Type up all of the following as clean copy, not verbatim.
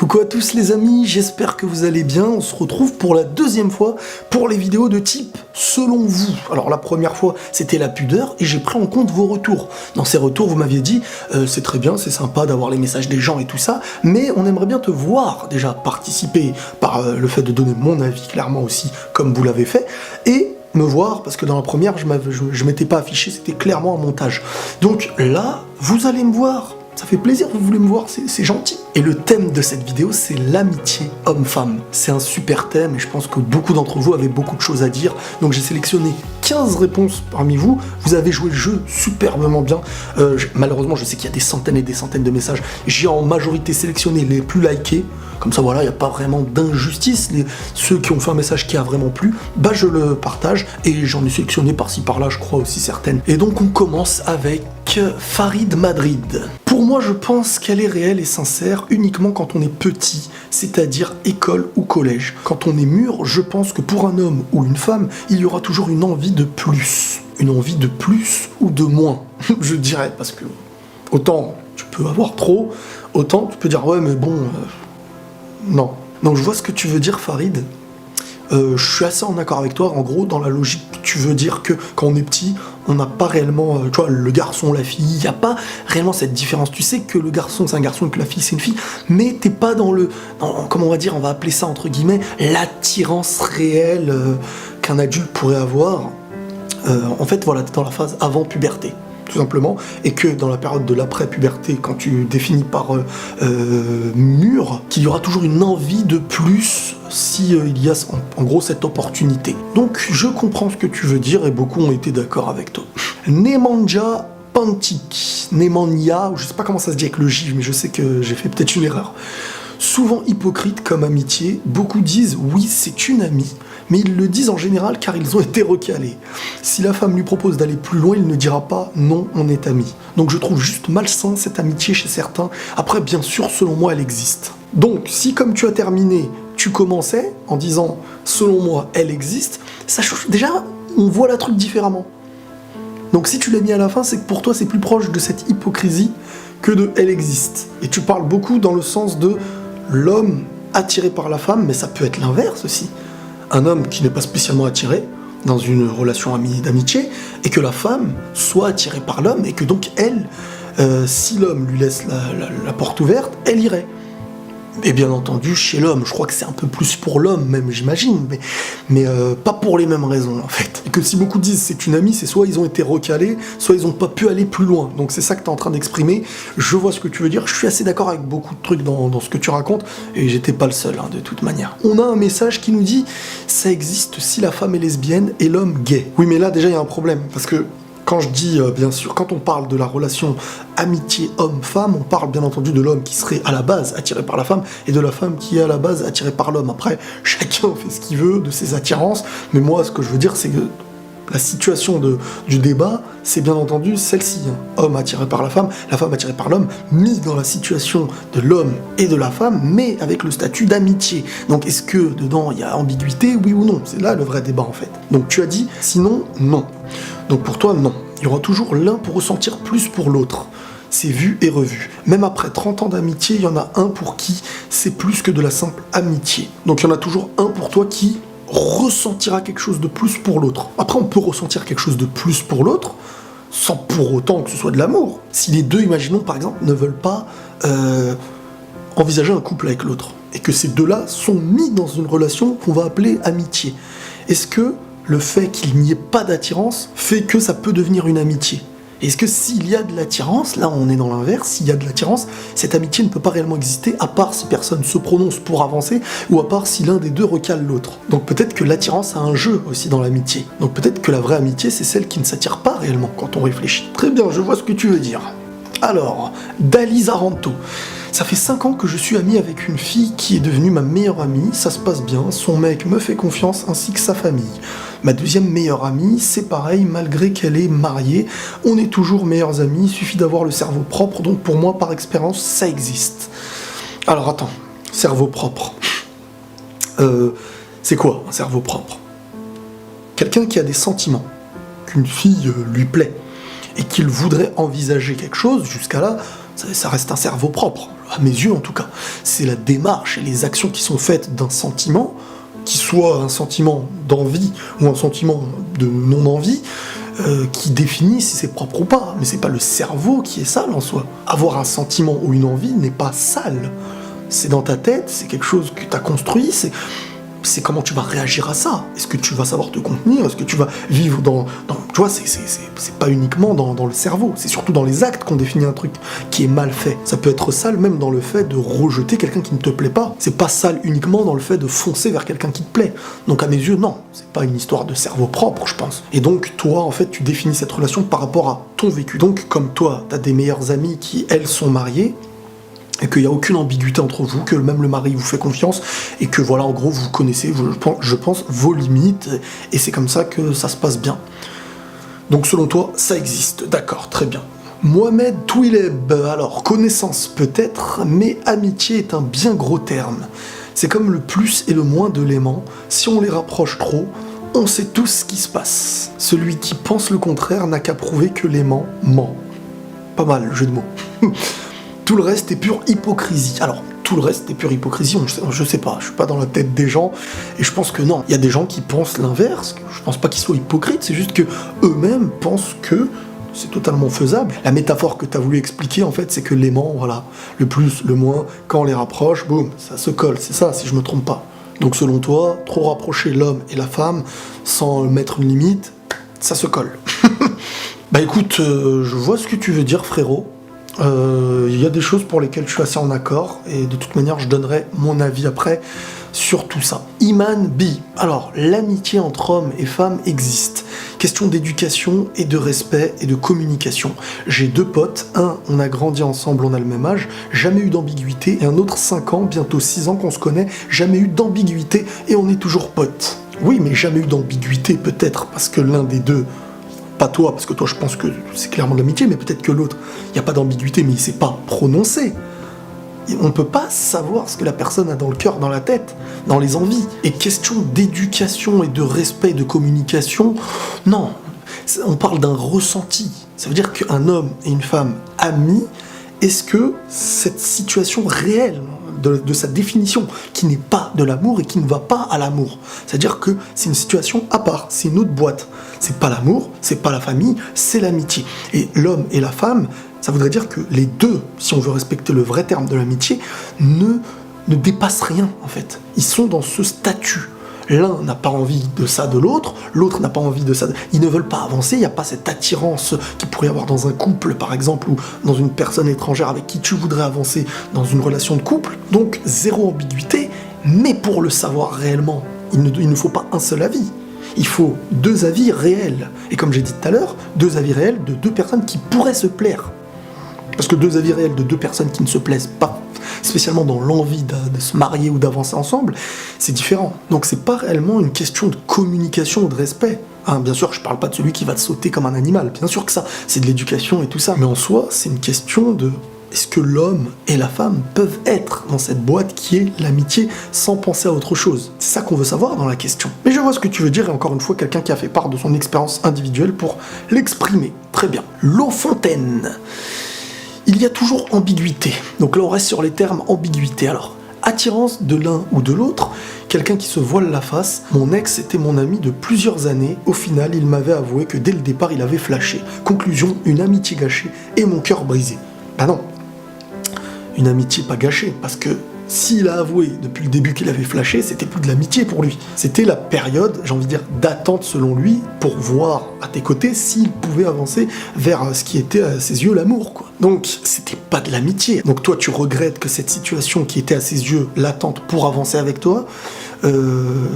Coucou à tous les amis, j'espère que vous allez bien. On se retrouve pour la deuxième fois pour les vidéos de type selon vous. Alors la première fois c'était la pudeur et j'ai pris en compte vos retours. Dans ces retours vous m'aviez dit c'est très bien, c'est sympa d'avoir les messages des gens et tout ça, mais on aimerait bien te voir déjà participer par le fait de donner mon avis clairement aussi comme vous l'avez fait, et me voir, parce que dans la première je m'étais pas affiché, c'était clairement un montage. Donc là, vous allez me voir. Ça fait plaisir, vous voulez me voir, c'est gentil. Et le thème de cette vidéo, c'est l'amitié homme-femme. C'est un super thème et je pense que beaucoup d'entre vous avaient beaucoup de choses à dire. Donc j'ai sélectionné 15 réponses parmi vous. Vous avez joué le jeu superbement bien. Malheureusement, je sais qu'il y a des centaines et des centaines de messages. J'ai en majorité sélectionné les plus likés. Comme ça, voilà, il n'y a pas vraiment d'injustice. Ceux qui ont fait un message qui a vraiment plu, bah je le partage. Et j'en ai sélectionné par-ci par-là, je crois aussi certaines. Et donc on commence avec Farid Madrid. Pour moi, je pense qu'elle est réelle et sincère uniquement quand on est petit, c'est-à-dire école ou collège. Quand on est mûr, je pense que pour un homme ou une femme, il y aura toujours une envie de plus. Une envie de plus ou de moins, je dirais, parce que autant tu peux avoir trop, autant tu peux dire ouais mais bon, non. Donc je vois ce que tu veux dire Farid. Je suis assez en accord avec toi, en gros, dans la logique, tu veux dire que quand on est petit, on n'a pas réellement, tu vois, le garçon, la fille, il n'y a pas réellement cette différence. Tu sais que le garçon, c'est un garçon et que la fille, c'est une fille, mais t'es pas dans comment on va dire, on va appeler ça, entre guillemets, l'attirance réelle qu'un adulte pourrait avoir. En fait, voilà, t'es dans la phase avant puberté, tout simplement, et que dans la période de l'après-puberté, quand tu définis par mûr, qu'il y aura toujours une envie de plus si il y a en gros cette opportunité. Donc je comprends ce que tu veux dire et beaucoup ont été d'accord avec toi. Nemanja Pantic, Nemanja, je sais pas comment ça se dit avec le J, mais je sais que j'ai fait peut-être une erreur. Souvent hypocrite comme amitié, beaucoup disent oui c'est une amie, mais ils le disent en général car ils ont été recalés. Si la femme lui propose d'aller plus loin, il ne dira pas non on est amis. Donc je trouve juste malsain cette amitié chez certains. Après bien sûr selon moi elle existe. Donc si comme tu as terminé, tu commençais en disant selon moi elle existe, ça change. Déjà on voit la truc différemment. Donc si tu l'as mis à la fin, c'est que pour toi c'est plus proche de cette hypocrisie que de elle existe. Et tu parles beaucoup dans le sens de l'homme attiré par la femme, mais ça peut être l'inverse aussi. Un homme qui n'est pas spécialement attiré dans une relation d'amitié, et que la femme soit attirée par l'homme, et que donc elle, si l'homme lui laisse la porte ouverte, elle irait. Et bien entendu, chez l'homme, je crois que c'est un peu plus pour l'homme même, j'imagine, mais pas pour les mêmes raisons en fait. Et que si beaucoup disent c'est une amie, c'est soit ils ont été recalés, soit ils n'ont pas pu aller plus loin. Donc c'est ça que tu es en train d'exprimer. Je vois ce que tu veux dire, je suis assez d'accord avec beaucoup de trucs dans ce que tu racontes, et j'étais pas le seul de toute manière. On a un message qui nous dit ça existe si la femme est lesbienne et l'homme gay. Oui mais là déjà il y a un problème, parce que quand je dis, bien sûr, quand on parle de la relation amitié homme-femme, on parle bien entendu de l'homme qui serait à la base attiré par la femme et de la femme qui est à la base attirée par l'homme. Après, chacun fait ce qu'il veut de ses attirances, mais moi, ce que je veux dire, c'est que la situation du débat, c'est bien entendu celle-ci. Homme attiré par la femme attirée par l'homme, mis dans la situation de l'homme et de la femme, mais avec le statut d'amitié. Donc est-ce que dedans il y a ambiguïté, oui ou non? C'est là le vrai débat en fait. Donc tu as dit, sinon, non. Donc pour toi, non. Il y aura toujours l'un pour ressentir plus pour l'autre. C'est vu et revu. Même après 30 ans d'amitié, il y en a un pour qui c'est plus que de la simple amitié. Donc il y en a toujours un pour toi qui ressentira quelque chose de plus pour l'autre. Après, on peut ressentir quelque chose de plus pour l'autre, sans pour autant que ce soit de l'amour. Si les deux, imaginons par exemple, ne veulent pas envisager un couple avec l'autre, et que ces deux-là sont mis dans une relation qu'on va appeler amitié, est-ce que le fait qu'il n'y ait pas d'attirance fait que ça peut devenir une amitié? Est-ce que s'il y a de l'attirance, là on est dans l'inverse, s'il y a de l'attirance, cette amitié ne peut pas réellement exister à part si personne se prononce pour avancer ou à part si l'un des deux recale l'autre. Donc peut-être que l'attirance a un jeu aussi dans l'amitié. Donc peut-être que la vraie amitié c'est celle qui ne s'attire pas réellement quand on réfléchit. Très bien, je vois ce que tu veux dire. Alors, Dali Zaranto. Ça fait 5 ans que je suis ami avec une fille qui est devenue ma meilleure amie, ça se passe bien, son mec me fait confiance ainsi que sa famille. Ma deuxième meilleure amie, c'est pareil, malgré qu'elle est mariée, on est toujours meilleurs amis, il suffit d'avoir le cerveau propre, donc pour moi, par expérience, ça existe. Alors attends, cerveau propre. C'est quoi un cerveau propre? Quelqu'un qui a des sentiments, qu'une fille lui plaît, et qu'il voudrait envisager quelque chose, jusqu'à là, ça reste un cerveau propre. à mes yeux en tout cas. C'est la démarche et les actions qui sont faites d'un sentiment, qui soit un sentiment d'envie ou un sentiment de non-envie, qui définit si c'est propre ou pas. Mais c'est pas le cerveau qui est sale en soi. Avoir un sentiment ou une envie n'est pas sale. C'est dans ta tête, c'est quelque chose que tu as construit, c'est comment tu vas réagir à ça. Est-ce que tu vas savoir te contenir? Est-ce que tu vas vivre dans tu vois, c'est pas uniquement dans le cerveau, c'est surtout dans les actes qu'on définit un truc qui est mal fait. Ça peut être sale même dans le fait de rejeter quelqu'un qui ne te plaît pas. C'est pas sale uniquement dans le fait de foncer vers quelqu'un qui te plaît. Donc à mes yeux, non, c'est pas une histoire de cerveau propre, je pense. Et donc toi, en fait, tu définis cette relation par rapport à ton vécu. Donc comme toi, t'as des meilleures amies qui, elles, sont mariées, et qu'il n'y a aucune ambiguïté entre vous, que même le mari vous fait confiance, et que voilà, en gros, vous connaissez, je pense, vos limites, et c'est comme ça que ça se passe bien. Donc selon toi, ça existe, d'accord, très bien. Mohamed Touileb, alors, connaissance peut-être, mais amitié est un bien gros terme. C'est comme le plus et le moins de l'aimant, si on les rapproche trop, on sait tous ce qui se passe. Celui qui pense le contraire n'a qu'à prouver que l'aimant ment. Pas mal, le jeu de mots. Tout le reste est pure hypocrisie. Alors, tout le reste est pure hypocrisie, je sais pas, je suis pas dans la tête des gens, et je pense que non. Il y a des gens qui pensent l'inverse, je pense pas qu'ils soient hypocrites, c'est juste que eux-mêmes pensent que c'est totalement faisable. La métaphore que tu as voulu expliquer, en fait, c'est que l'aimant, voilà, le plus, le moins, quand on les rapproche, boum, ça se colle, c'est ça, si je me trompe pas. Donc selon toi, trop rapprocher l'homme et la femme, sans mettre une limite, ça se colle. Bah écoute, je vois ce que tu veux dire, frérot. Il y a des choses pour lesquelles je suis assez en accord, et de toute manière je donnerai mon avis après sur tout ça. Iman B. Alors, l'amitié entre hommes et femmes existe. Question d'éducation et de respect et de communication. J'ai deux potes, un, on a grandi ensemble, on a le même âge, jamais eu d'ambiguïté, et un autre 5 ans, bientôt 6 ans qu'on se connaît, jamais eu d'ambiguïté, et on est toujours potes. Oui, mais jamais eu d'ambiguïté, peut-être, parce que l'un des deux, pas toi, parce que toi je pense que c'est clairement de l'amitié, mais peut-être que l'autre, il n'y a pas d'ambiguïté, mais il ne s'est pas prononcé. On ne peut pas savoir ce que la personne a dans le cœur, dans la tête, dans les envies. Et question d'éducation et de respect, de communication, non. On parle d'un ressenti. Ça veut dire qu'un homme et une femme amis, est-ce que cette situation réelle de sa définition, qui n'est pas de l'amour et qui ne va pas à l'amour. C'est-à-dire que c'est une situation à part, c'est une autre boîte. C'est pas l'amour, c'est pas la famille, c'est l'amitié. Et l'homme et la femme, ça voudrait dire que les deux, si on veut respecter le vrai terme de l'amitié, ne dépassent rien en fait. Ils sont dans ce statut. L'un n'a pas envie de ça de l'autre, l'autre n'a pas envie de ça. Ils ne veulent pas avancer, il n'y a pas cette attirance qu'il pourrait y avoir dans un couple, par exemple, ou dans une personne étrangère avec qui tu voudrais avancer dans une relation de couple. Donc, zéro ambiguïté, mais pour le savoir réellement, il ne faut pas un seul avis. Il faut deux avis réels. Et comme j'ai dit tout à l'heure, deux avis réels de deux personnes qui pourraient se plaire. Parce que deux avis réels de deux personnes qui ne se plaisent pas, spécialement dans l'envie de se marier ou d'avancer ensemble, c'est différent. Donc c'est pas réellement une question de communication ou de respect. Hein, bien sûr, je parle pas de celui qui va te sauter comme un animal, bien sûr que ça, c'est de l'éducation et tout ça. Mais en soi, c'est une question de est-ce que l'homme et la femme peuvent être dans cette boîte qui est l'amitié sans penser à autre chose? C'est ça qu'on veut savoir dans la question. Mais je vois ce que tu veux dire, et encore une fois, quelqu'un qui a fait part de son expérience individuelle pour l'exprimer. Très bien. L'eau fontaine. Il y a toujours ambiguïté. Donc là, on reste sur les termes ambiguïté. Alors, attirance de l'un ou de l'autre, quelqu'un qui se voile la face. Mon ex était mon ami de plusieurs années. Au final, il m'avait avoué que dès le départ, il avait flashé. Conclusion, une amitié gâchée et mon cœur brisé. Bah non, une amitié pas gâchée, parce que s'il a avoué depuis le début qu'il avait flashé, c'était plus de l'amitié pour lui. C'était la période, j'ai envie de dire, d'attente selon lui, pour voir à tes côtés s'il pouvait avancer vers ce qui était à ses yeux l'amour, quoi. Donc, c'était pas de l'amitié. Donc toi, tu regrettes que cette situation qui était à ses yeux l'attente pour avancer avec toi,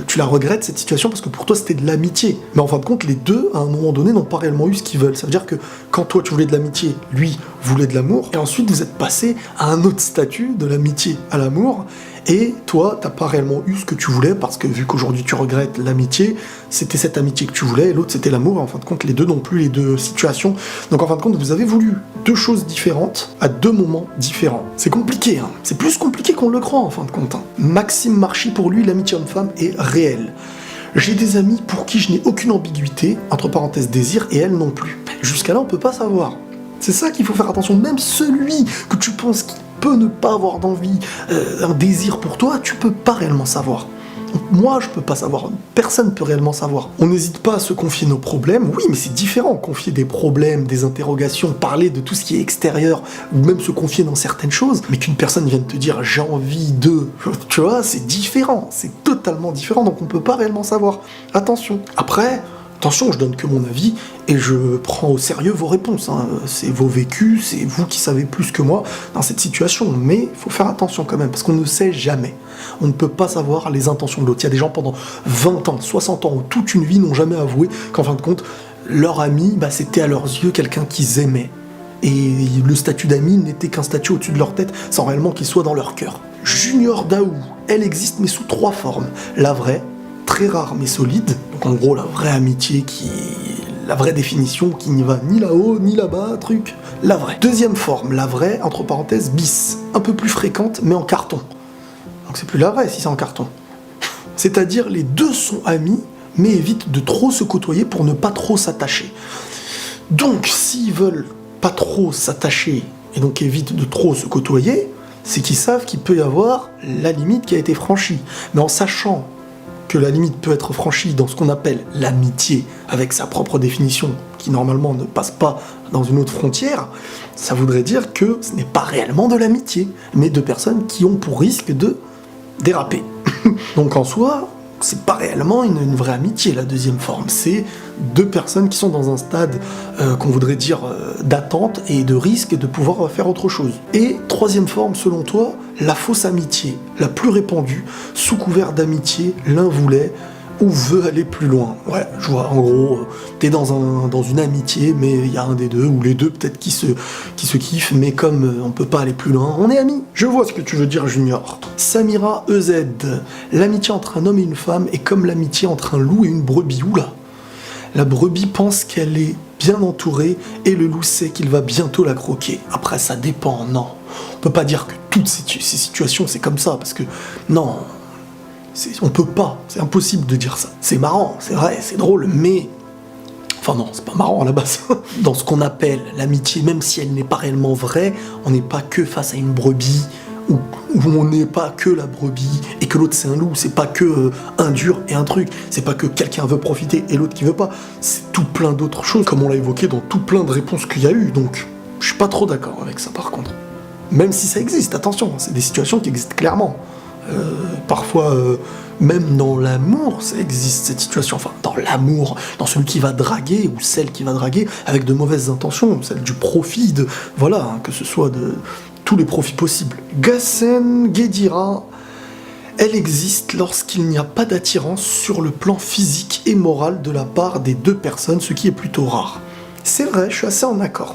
tu la regrettes, cette situation, parce que pour toi, c'était de l'amitié. Mais en fin de compte, les deux, à un moment donné, n'ont pas réellement eu ce qu'ils veulent. Ça veut dire que quand toi, tu voulais de l'amitié, lui voulait de l'amour, et ensuite, vous êtes passé à un autre statut, de l'amitié à l'amour, et toi, t'as pas réellement eu ce que tu voulais, parce que vu qu'aujourd'hui tu regrettes l'amitié, c'était cette amitié que tu voulais, et l'autre c'était l'amour, et en fin de compte, les deux n'ont plus les deux situations. Donc en fin de compte, vous avez voulu deux choses différentes, à deux moments différents. C'est compliqué, hein. C'est plus compliqué qu'on le croit, en fin de compte. Hein. Maxime Marchi, pour lui, l'amitié homme-femme est réelle. J'ai des amis pour qui je n'ai aucune ambiguïté, entre parenthèses désir, et elle non plus. Jusqu'à là, on peut pas savoir. C'est ça qu'il faut faire attention, même celui que tu penses qui peut ne pas avoir d'envie, un désir pour toi, tu peux pas réellement savoir. Moi, je peux pas savoir, personne peut réellement savoir. On n'hésite pas à se confier nos problèmes, oui, mais c'est différent, confier des problèmes, des interrogations, parler de tout ce qui est extérieur, ou même se confier dans certaines choses, mais qu'une personne vienne te dire « j'ai envie de », tu vois, c'est différent, c'est totalement différent, donc on peut pas réellement savoir. Attention. Après, attention, je donne que mon avis, et je prends au sérieux vos réponses, hein. C'est vos vécus, c'est vous qui savez plus que moi dans cette situation, mais il faut faire attention quand même, parce qu'on ne sait jamais. On ne peut pas savoir les intentions de l'autre. Il y a des gens pendant 20 ans, 60 ans, ou toute une vie n'ont jamais avoué qu'en fin de compte, leur ami, c'était à leurs yeux quelqu'un qu'ils aimaient. Et le statut d'ami n'était qu'un statut au-dessus de leur tête, sans réellement qu'il soit dans leur cœur. Junior Daou, elle existe mais sous 3 formes. La vraie, très rare mais solide, donc en gros la vraie amitié la vraie définition qui n'y va ni là-haut, ni là-bas, truc, la vraie. Deuxième forme, la vraie, entre parenthèses, bis, un peu plus fréquente mais en carton. Donc c'est plus la vraie si c'est en carton. C'est-à-dire les deux sont amis, mais évitent de trop se côtoyer pour ne pas trop s'attacher. Donc s'ils veulent pas trop s'attacher, et donc évitent de trop se côtoyer, c'est qu'ils savent qu'il peut y avoir la limite qui a été franchie. Mais en sachant que la limite peut être franchie dans ce qu'on appelle l'amitié, avec sa propre définition, qui normalement ne passe pas dans une autre frontière, ça voudrait dire que ce n'est pas réellement de l'amitié, mais de personnes qui ont pour risque de déraper. Donc en soi, c'est pas réellement une vraie amitié, la deuxième forme. C'est deux personnes qui sont dans un stade qu'on voudrait dire d'attente et de risque de pouvoir faire autre chose. Et troisième forme, selon toi, la fausse amitié, la plus répandue, sous couvert d'amitié, l'un voulait ou veut aller plus loin. Ouais, je vois, en gros, t'es dans une amitié, mais il y a un des deux, ou les deux peut-être qui se kiffent, mais comme on peut pas aller plus loin, on est amis. Je vois ce que tu veux dire, Junior. Samira EZ, l'amitié entre un homme et une femme est comme l'amitié entre un loup et une brebis. Oula. La brebis pense qu'elle est bien entourée, et le loup sait qu'il va bientôt la croquer. Après, ça dépend, non. On peut pas dire que toutes ces situations, c'est comme ça, parce que, non... On peut pas, c'est impossible de dire ça. C'est marrant, c'est vrai, c'est drôle, mais... Enfin non, c'est pas marrant à la base. Dans ce qu'on appelle l'amitié, même si elle n'est pas réellement vraie, on n'est pas que face à une brebis, où on n'est pas que la brebis, et que l'autre c'est un loup, c'est pas que un dur et un truc, c'est pas que quelqu'un veut profiter et l'autre qui veut pas, c'est tout plein d'autres choses, comme on l'a évoqué dans tout plein de réponses qu'il y a eu, donc je suis pas trop d'accord avec ça par contre. Même si ça existe, attention, c'est des situations qui existent clairement. Parfois, même dans l'amour, ça existe cette situation. Enfin, dans l'amour, dans celui qui va draguer ou celle qui va draguer avec de mauvaises intentions, celle du profit, voilà, hein, que ce soit de tous les profits possibles. Gassen Guédira, elle existe lorsqu'il n'y a pas d'attirance sur le plan physique et moral de la part des deux personnes, ce qui est plutôt rare. C'est vrai, je suis assez en accord.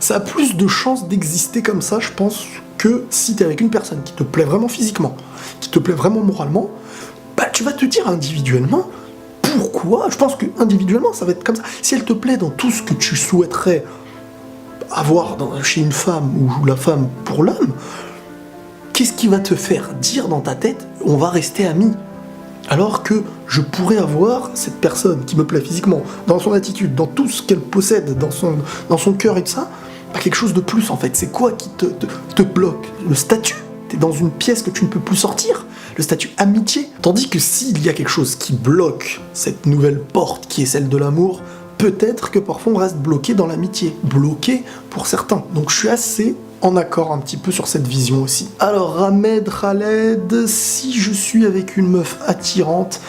Ça a plus de chances d'exister comme ça, je pense, que si t'es avec une personne qui te plaît vraiment physiquement, qui te plaît vraiment moralement, tu vas te dire individuellement, pourquoi ? Je pense que individuellement, ça va être comme ça. Si elle te plaît dans tout ce que tu souhaiterais avoir chez une femme ou la femme pour l'homme, qu'est-ce qui va te faire dire dans ta tête, on va rester amis ? Alors que je pourrais avoir cette personne qui me plaît physiquement, dans son attitude, dans tout ce qu'elle possède, dans son cœur et tout ça, quelque chose de plus en fait. C'est quoi qui te bloque ? Le statut ? T'es dans une pièce que tu ne peux plus sortir ? Le statut amitié ? Tandis que s'il y a quelque chose qui bloque cette nouvelle porte qui est celle de l'amour, peut-être que parfois on reste bloqué dans l'amitié. Bloqué pour certains. Donc je suis assez en accord un petit peu sur cette vision aussi. Alors Ahmed Khaled, si je suis avec une meuf attirante,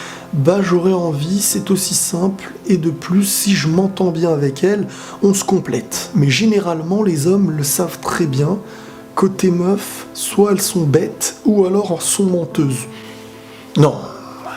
j'aurais envie, c'est aussi simple, et de plus, si je m'entends bien avec elle, on se complète. Mais généralement, les hommes le savent très bien, côté meuf, soit elles sont bêtes, ou alors sont menteuses. Non,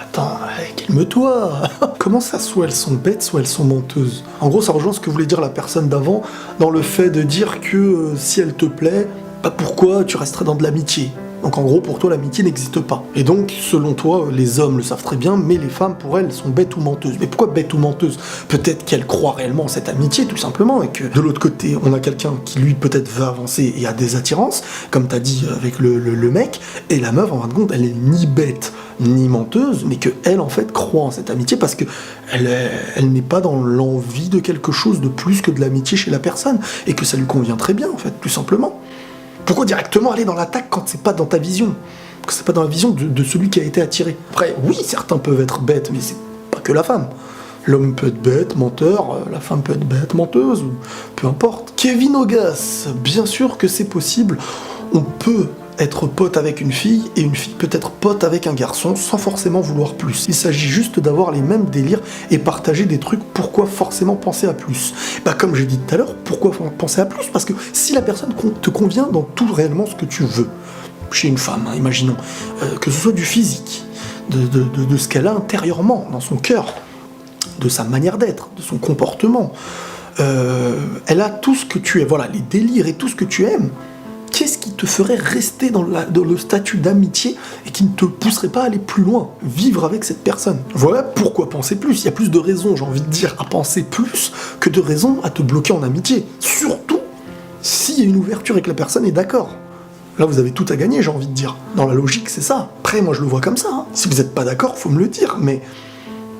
attends, calme-toi. Comment ça, soit elles sont bêtes, soit elles sont menteuses ? En gros, ça rejoint ce que voulait dire la personne d'avant, dans le fait de dire que si elle te plaît, pourquoi tu resterais dans de l'amitié ? Donc en gros, pour toi, l'amitié n'existe pas. Et donc, selon toi, les hommes le savent très bien, mais les femmes, pour elles, sont bêtes ou menteuses. Mais pourquoi bêtes ou menteuses ? Peut-être qu'elles croient réellement en cette amitié, tout simplement, et que de l'autre côté, on a quelqu'un qui, lui, peut-être veut avancer et a des attirances, comme t'as dit avec le mec, et la meuf, en fin de compte, elle est ni bête, ni menteuse, mais qu'elle, en fait, croit en cette amitié parce que elle n'est pas dans l'envie de quelque chose de plus que de l'amitié chez la personne, et que ça lui convient très bien, en fait, tout simplement. Pourquoi directement aller dans l'attaque quand c'est pas dans ta vision? Que c'est pas dans la vision de celui qui a été attiré. Après, oui, certains peuvent être bêtes, mais c'est pas que la femme. L'homme peut être bête, menteur, la femme peut être bête, menteuse, ou peu importe. Kevin Augas, bien sûr que c'est possible. On peut être pote avec une fille, et une fille peut être pote avec un garçon, sans forcément vouloir plus. Il s'agit juste d'avoir les mêmes délires et partager des trucs. Pourquoi forcément penser à plus? Bah comme j'ai dit tout à l'heure, pourquoi penser à plus? Parce que si la personne te convient dans tout réellement ce que tu veux, chez une femme, hein, imaginons, que ce soit du physique, de ce qu'elle a intérieurement, dans son cœur, de sa manière d'être, de son comportement, elle a tout ce que tu es, voilà, les délires et tout ce que tu aimes. Qu'est-ce qui te ferait rester dans le statut d'amitié et qui ne te pousserait pas à aller plus loin, vivre avec cette personne? Voilà pourquoi penser plus. Il y a plus de raisons, j'ai envie de dire, à penser plus que de raisons à te bloquer en amitié. Surtout s'il y a une ouverture et que la personne est d'accord. Là, vous avez tout à gagner, j'ai envie de dire. Dans la logique, c'est ça. Après, moi, je le vois comme ça. Hein. Si vous n'êtes pas d'accord, faut me le dire, mais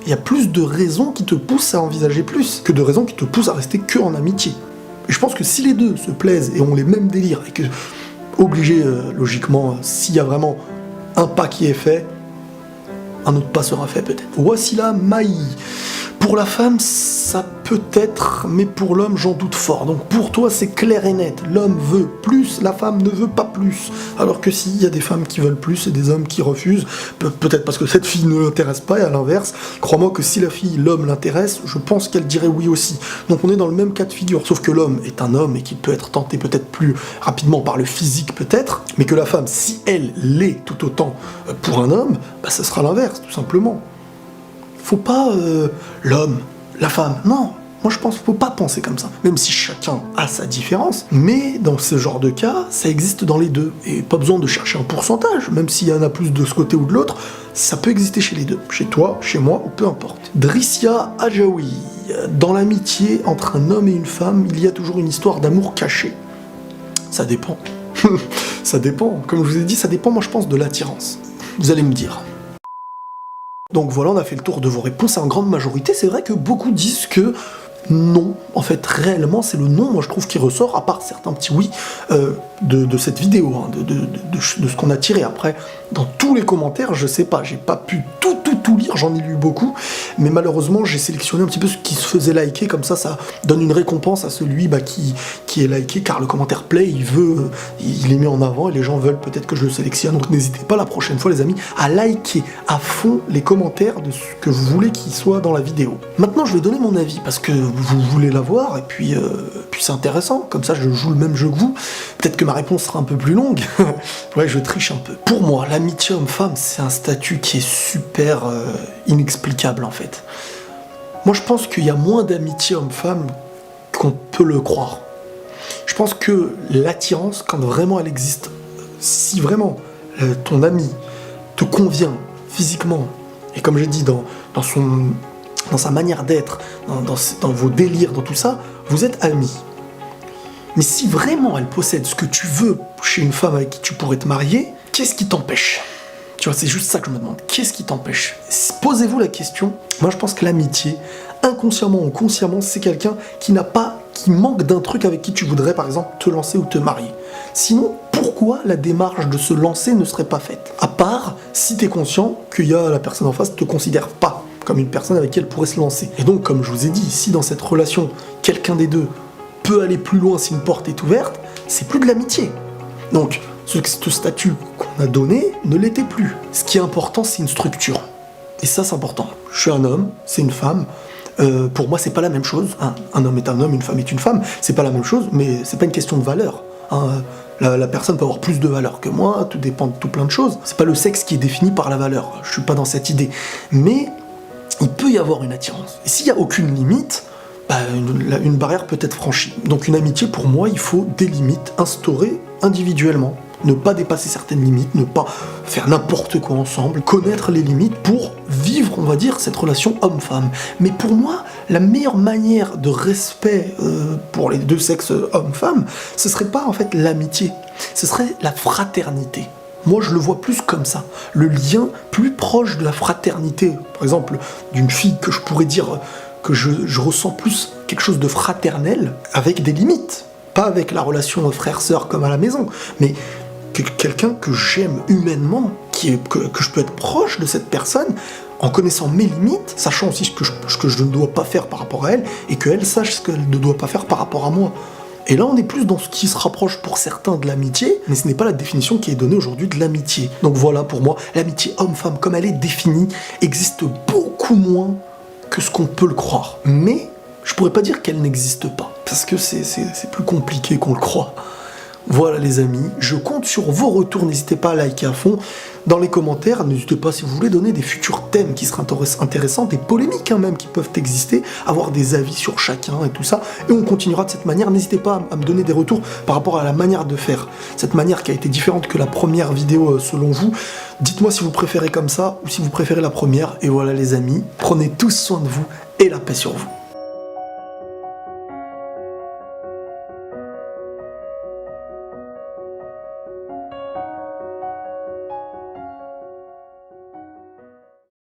il y a plus de raisons qui te poussent à envisager plus que de raisons qui te poussent à rester que en amitié. Et je pense que si les deux se plaisent et ont les mêmes délires, et que, obligé, logiquement, s'il y a vraiment un pas qui est fait, un autre pas sera fait peut-être. Voici la Maï. Pour la femme, ça peut être, mais pour l'homme, j'en doute fort. Donc pour toi, c'est clair et net. L'homme veut plus, la femme ne veut pas plus. Alors que s'il y a des femmes qui veulent plus et des hommes qui refusent, peut-être parce que cette fille ne l'intéresse pas, et à l'inverse, crois-moi que si la fille, l'homme l'intéresse, je pense qu'elle dirait oui aussi. Donc on est dans le même cas de figure. Sauf que l'homme est un homme et qu'il peut être tenté peut-être plus rapidement par le physique peut-être, mais que la femme, si elle l'est tout autant pour un homme, bah ça sera l'inverse, tout simplement. Faut pas l'homme, la femme, non. Moi je pense qu'il faut pas penser comme ça, même si chacun a sa différence, mais dans ce genre de cas, ça existe dans les deux, et pas besoin de chercher un pourcentage, même s'il y en a plus de ce côté ou de l'autre, ça peut exister chez les deux, chez toi, chez moi, ou peu importe. Drissia Ajaoui, dans l'amitié entre un homme et une femme, il y a toujours une histoire d'amour caché. Ça dépend. Ça dépend, comme je vous ai dit, ça dépend, moi je pense, de l'attirance. Vous allez me dire. Donc voilà, on a fait le tour de vos réponses en grande majorité. C'est vrai que beaucoup disent que non. En fait, réellement, c'est le non, moi je trouve, qui ressort, à part certains petits oui de cette vidéo, hein, de ce qu'on a tiré. Après, dans tous les commentaires, je sais pas, j'ai pas pu tout lire, j'en ai lu beaucoup, mais malheureusement, j'ai sélectionné un petit peu ce qui se faisait liker, comme ça donne une récompense à celui qui est liké, car le commentaire play, il est mis en avant, et les gens veulent peut-être que je le sélectionne, donc n'hésitez pas la prochaine fois, les amis, à liker à fond les commentaires de ce que vous voulez qu'il soit dans la vidéo. Maintenant, je vais donner mon avis, parce que vous voulez l'avoir, et puis c'est intéressant, comme ça je joue le même jeu que vous. Peut-être que ma réponse sera un peu plus longue. Ouais, je triche un peu. Pour moi, l'amitié homme-femme, c'est un statut qui est super inexplicable en fait. Moi je pense qu'il y a moins d'amitié homme-femme qu'on peut le croire. Je pense que l'attirance, quand vraiment elle existe, si vraiment ton ami te convient physiquement, et comme j'ai dit, dans sa manière d'être, dans vos délires, dans tout ça, vous êtes amis. Mais si vraiment elle possède ce que tu veux chez une femme avec qui tu pourrais te marier, qu'est-ce qui t'empêche? Tu vois, c'est juste ça que je me demande. Qu'est-ce qui t'empêche? Posez-vous la question. Moi, je pense que l'amitié, inconsciemment ou consciemment, c'est quelqu'un qui manque d'un truc avec qui tu voudrais, par exemple, te lancer ou te marier. Sinon, pourquoi la démarche de se lancer ne serait pas faite? À part si tu es conscient que la personne en face ne te considère pas comme une personne avec qui elle pourrait se lancer. Et donc, comme je vous ai dit, si dans cette relation, quelqu'un des deux peut aller plus loin si une porte est ouverte, c'est plus de l'amitié. Donc, ce statut qu'on a donné ne l'était plus. Ce qui est important, c'est une structure. Et ça, c'est important. Je suis un homme, c'est une femme. Pour moi, c'est pas la même chose. Hein. Un homme est un homme, une femme est une femme. C'est pas la même chose, mais c'est pas une question de valeur. Hein. La personne peut avoir plus de valeur que moi, tout dépend de tout plein de choses. C'est pas le sexe qui est défini par la valeur. Je suis pas dans cette idée. Mais il peut y avoir une attirance. Et s'il y a aucune limite, bah, une barrière peut être franchie. Donc une amitié, pour moi, il faut des limites instaurées individuellement. Ne pas dépasser certaines limites, ne pas faire n'importe quoi ensemble, connaître les limites pour vivre, on va dire, cette relation homme-femme. Mais pour moi, la meilleure manière de respect pour les deux sexes homme-femme, ce serait pas en fait l'amitié, ce serait la fraternité. Moi, je le vois plus comme ça. Le lien plus proche de la fraternité, par exemple, d'une fille que je pourrais dire que je ressens plus quelque chose de fraternel avec des limites. pas avec la relation frère-sœur comme à la maison, mais quelqu'un que j'aime humainement, que je peux être proche de cette personne, en connaissant mes limites, sachant aussi ce que je ne dois pas faire par rapport à elle, et qu'elle sache ce qu'elle ne doit pas faire par rapport à moi. Et là, on est plus dans ce qui se rapproche pour certains de l'amitié, mais ce n'est pas la définition qui est donnée aujourd'hui de l'amitié. Donc voilà, pour moi, l'amitié homme-femme, comme elle est définie, existe beaucoup moins que ce qu'on peut le croire. Mais je pourrais pas dire qu'elle n'existe pas, parce que c'est plus compliqué qu'on le croit. Voilà les amis, je compte sur vos retours, n'hésitez pas à liker à fond. Dans les commentaires, n'hésitez pas si vous voulez donner des futurs thèmes qui seraient intéressants, des polémiques même qui peuvent exister, avoir des avis sur chacun et tout ça. Et on continuera de cette manière, n'hésitez pas à me donner des retours par rapport à la manière de faire. Cette manière qui a été différente que la première vidéo selon vous. Dites-moi si vous préférez comme ça ou si vous préférez la première. Et voilà les amis, prenez tous soin de vous et la paix sur vous.